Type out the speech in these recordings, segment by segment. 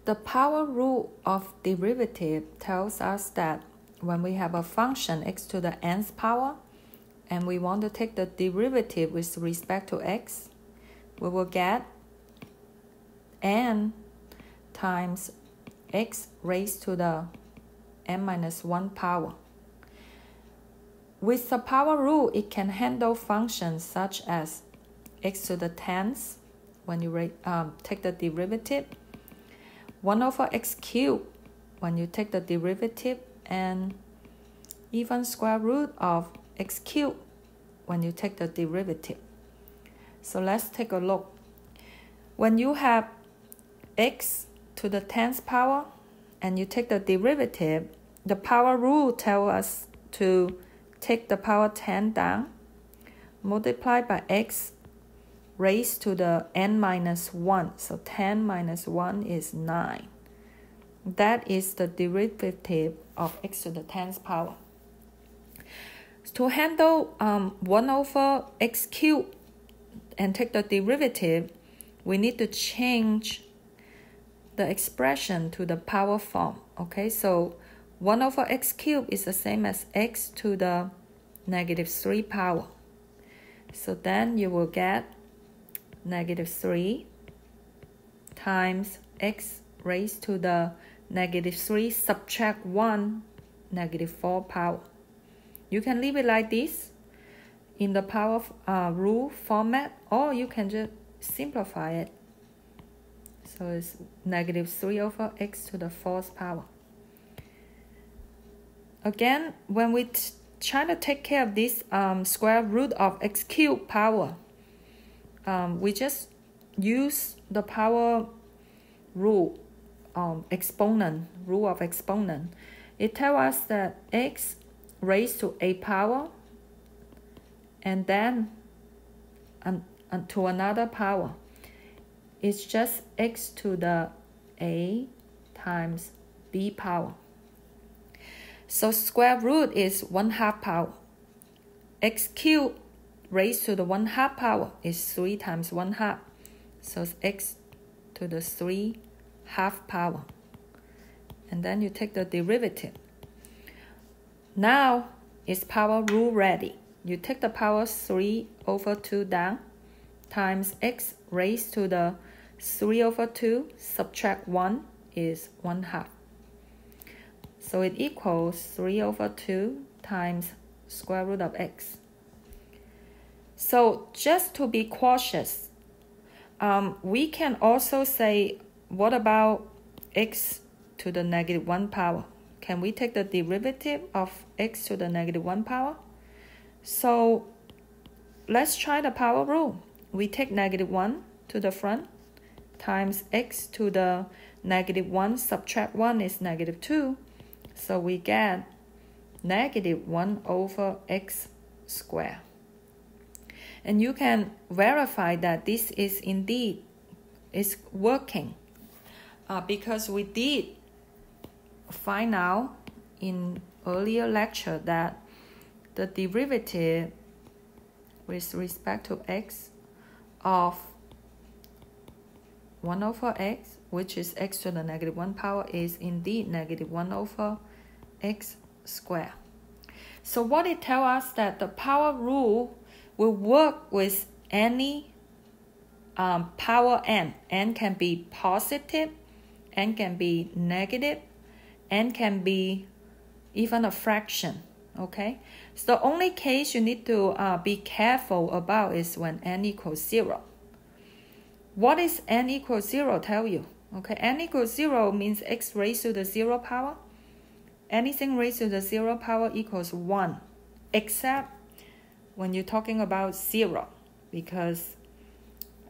The power rule of derivative tells us that when we have a function x to the nth power, and we want to take the derivative with respect to x, we will get n times x raised to the n minus 1 power. With the power rule, it can handle functions such as x to the 10th when you take the derivative, 1 over x cubed when you take the derivative, and even square root of x cubed when you take the derivative. So let's take a look. When you have x to the 10th power and you take the derivative, the power rule tells us to take the power 10 down, multiply by x raised to the n minus 1. So 10 minus 1 is 9. That is the derivative of x to the 10th power. To handle 1 over x cubed and take the derivative, we need to change the expression to the power form. Okay, so 1 over x cubed is the same as x to the negative 3 power. So then you will get negative 3 times x raised to the negative 3 subtract 1, negative 4 power. You can leave it like this in the power rule format, or you can just simplify it. So it's negative 3 over x to the 4th power. Again, when we try to take care of this square root of x cubed power, we just use the power rule, exponent, rule of exponent. It tells us that x raised to a power and then to another power. It's just x to the a times b power. So square root is 1/2 power. X cubed raised to the 1/2 power is 3 times 1/2. So it's x to the 3/2 power. And then you take the derivative. Now is power rule ready. You take the power 3 over 2 down times x raised to the 3 over 2 subtract 1 is 1/2. So it equals 3 over 2 times square root of x. So just to be cautious, we can also say, what about x to the negative 1 power? Can we take the derivative of x to the negative 1 power? So let's try the power rule. We take negative 1 to the front times x to the negative 1 subtract 1 is negative 2. So we get negative 1 over x squared. And you can verify that this is indeed working because we did find out in earlier lecture that the derivative with respect to x of 1 over x, which is x to the negative 1 power, is indeed negative 1 over x squared. So what it tells us that the power rule will work with any power n. N can be positive, n can be negative, n can be even a fraction. Okay, so the only case you need to be careful about is when n equals 0. What is n equals 0 tell you? Okay, n equals 0 means x raised to the 0 power. Anything raised to the 0 power equals 1, except when you're talking about 0, because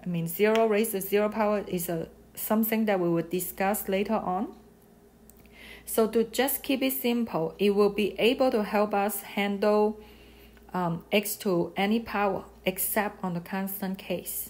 0 raised to 0 power is something that we will discuss later on. So to just keep it simple, it will be able to help us handle x to any power except on the constant case.